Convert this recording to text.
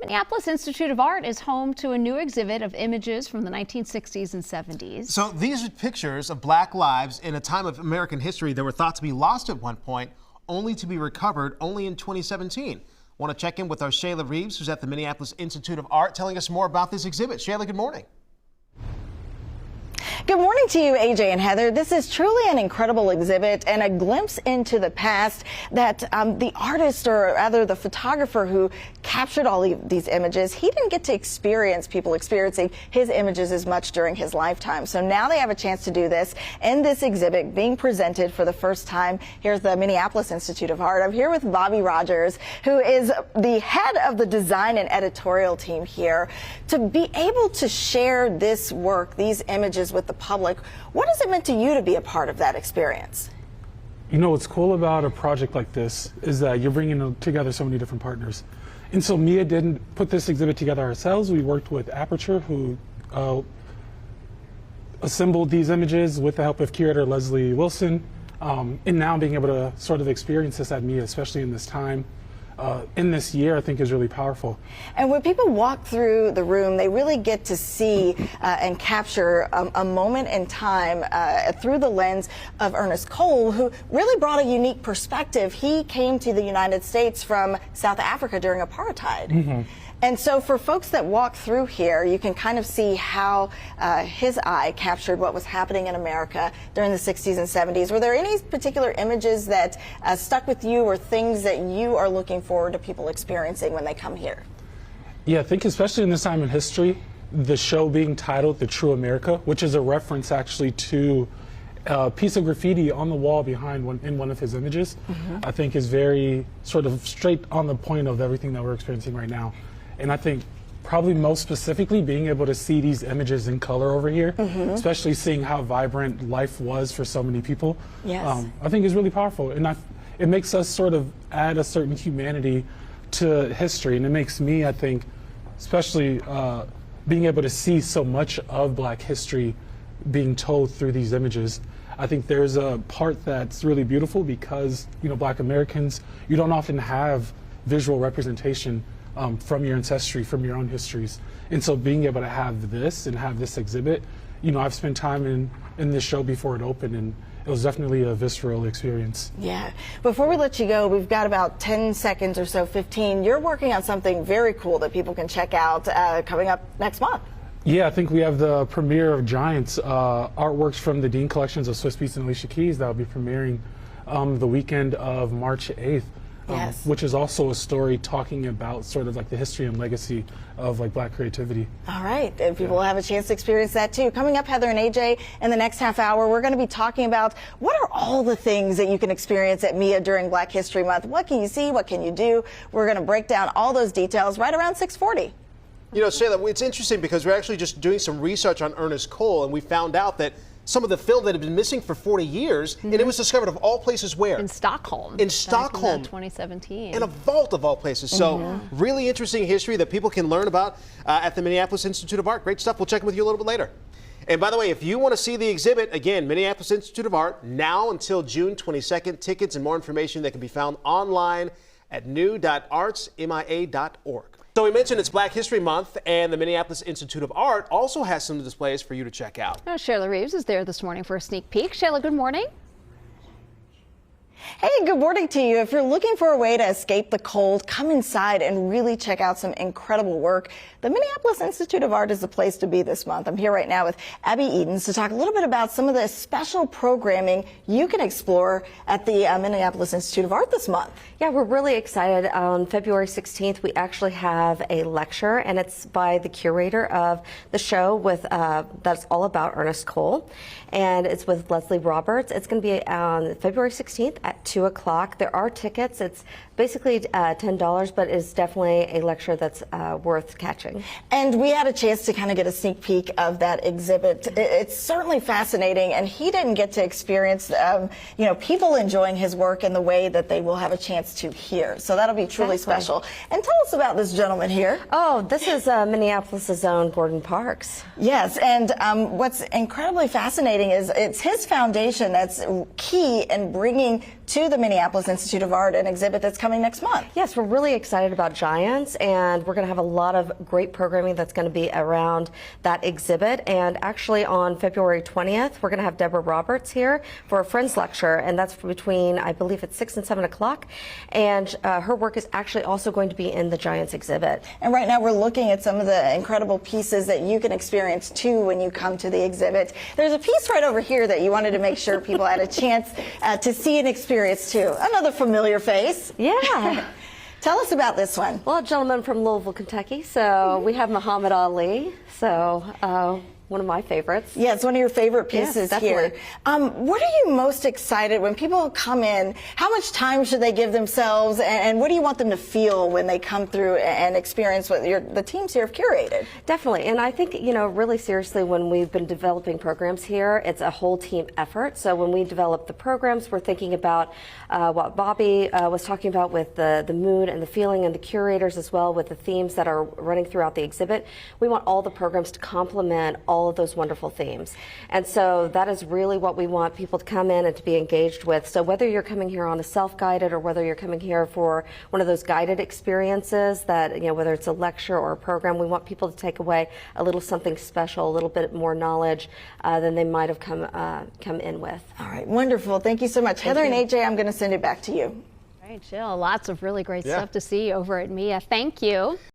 Minneapolis Institute of Art is home to a new exhibit of images from the 1960s and 70s. So these are pictures of Black lives in a time of American history that were thought to be lost at one point, only to be recovered only in 2017. Want to check in with our Shayla Reeves, who's at the Minneapolis Institute of Art, telling us more about this exhibit. Shayla, good morning. Good morning to you, AJ and Heather. This is truly an incredible exhibit and a glimpse into the past that the artist, or rather the photographer who captured all these images, he didn't get to experience people experiencing his images as much during his lifetime. So now they have a chance to do this in this exhibit being presented for the first time. Here's the Minneapolis Institute of Art. I'm here with Bobby Rogers, who is the head of the design and editorial team here. To be able to share this work, these images with the public, what has it meant to you to be a part of that experience? You know, what's cool about a project like this is that you're bringing together so many different partners. And so Mia didn't put this exhibit together ourselves. We worked with Aperture, who assembled these images with the help of curator Leslie Wilson. And now being able to sort of experience this at Mia, especially in this time, in this year, I think is really powerful. And when people walk through the room, they really get to see and capture a moment in time through the lens of Ernest Cole, who really brought a unique perspective. He came to the United States from South Africa during apartheid. Mm-hmm. And so for folks that walk through here, you can kind of see how his eye captured what was happening in America during the 60s and 70s. Were there any particular images that stuck with you, or things that you are looking forward to people experiencing when they come here? Yeah, I think especially in this time in history, the show being titled The True America, which is a reference actually to a piece of graffiti on the wall behind one of his images, mm-hmm. I think is very sort of straight on the point of everything that we're experiencing right now. And I think probably most specifically being able to see these images in color over here, mm-hmm. especially seeing how vibrant life was for so many people, yes. I think is really powerful. And it makes us sort of add a certain humanity to history. And it makes me, I think, especially being able to see so much of Black history being told through these images. I think there's a part that's really beautiful because, you know, Black Americans, you don't often have visual representation from your ancestry, from your own histories. And so being able to have this and have this exhibit, you know, I've spent time in this show before it opened, and it was definitely a visceral experience. Yeah. Before we let you go, we've got about 10 seconds or so, 15. You're working on something very cool that people can check out coming up next month. Yeah, I think we have the premiere of Giants, artworks from the Dean Collections of Swiss Beats and Alicia Keys that will be premiering the weekend of March 8th. Yes. Which is also a story talking about sort of like the history and legacy of like Black creativity. All right, and people will have a chance to experience that too. Coming up, Heather and AJ, in the next half hour, we're going to be talking about what are all the things that you can experience at MIA during Black History Month. What can you see? What can you do? We're going to break down all those details right around 6:40. You know, Shayla, it's interesting because we're actually just doing some research on Ernest Cole, and we found out that some of the film that had been missing for 40 years, mm-hmm. and it was discovered of all places where? In Stockholm. In Stockholm. In 2017. In a vault of all places. So mm-hmm. really interesting history that people can learn about at the Minneapolis Institute of Art. Great stuff. We'll check in with you a little bit later. And by the way, if you want to see the exhibit, again, Minneapolis Institute of Art, now until June 22nd. Tickets and more information that can be found online at new.artsmia.org. So we mentioned it's Black History Month, and the Minneapolis Institute of Art also has some displays for you to check out. Shayla Reeves is there this morning for a sneak peek. Shayla, good morning. Hey, good morning to you. If you're looking for a way to escape the cold, come inside and really check out some incredible work. The Minneapolis Institute of Art is the place to be this month. I'm here right now with Abby Edens to talk a little bit about some of the special programming you can explore at the Minneapolis Institute of Art this month. Yeah, we're really excited. On February 16th, we actually have a lecture, and it's by the curator of the show with that's all about Ernest Cole, and it's with Leslie Roberts. It's going to be on February 16th at 2 o'clock. There are tickets. It's basically $10, but it's definitely a lecture that's worth catching. And we had a chance to kind of get a sneak peek of that exhibit. It's certainly fascinating, and he didn't get to experience, you know, people enjoying his work in the way that they will have a chance to hear. So that'll be truly special. And tell us about this gentleman here. Oh, this is Minneapolis' own Gordon Parks. Yes, and what's incredibly fascinating is it's his foundation that's key in bringing to the Minneapolis Institute of Art, an exhibit that's coming next month. Yes, we're really excited about Giants, and we're going to have a lot of great programming that's going to be around that exhibit. And actually on February 20th, we're going to have Deborah Roberts here for a Friends lecture, and that's between, I believe it's 6 and 7 o'clock. And her work is actually also going to be in the Giants exhibit. And right now we're looking at some of the incredible pieces that you can experience too when you come to the exhibit. There's a piece right over here that you wanted to make sure people had a chance to see and experience too. Another familiar face. Yeah. Tell us about this one. Well, a gentleman from Louisville, Kentucky. So we have Muhammad Ali. So one of my favorites. Yeah, it's one of your favorite pieces here. What are you most excited when people come in? How much time should they give themselves, and what do you want them to feel when they come through and experience what the teams here have curated? Definitely, and I think, you know, really seriously, when we've been developing programs here, it's a whole team effort. So when we develop the programs, we're thinking about what Bobby was talking about with the mood and the feeling, and the curators as well with the themes that are running throughout the exhibit. We want all the programs to complement all of those wonderful themes. And so that is really what we want people to come in and to be engaged with. So whether you're coming here on a self-guided or whether you're coming here for one of those guided experiences that, you know, whether it's a lecture or a program, we want people to take away a little something special, a little bit more knowledge than they might have come in with. All right, wonderful. Thank you so much. Heather and AJ, I'm going to send it back to you. All right, Jill, lots of really great stuff to see over at MIA. Thank you.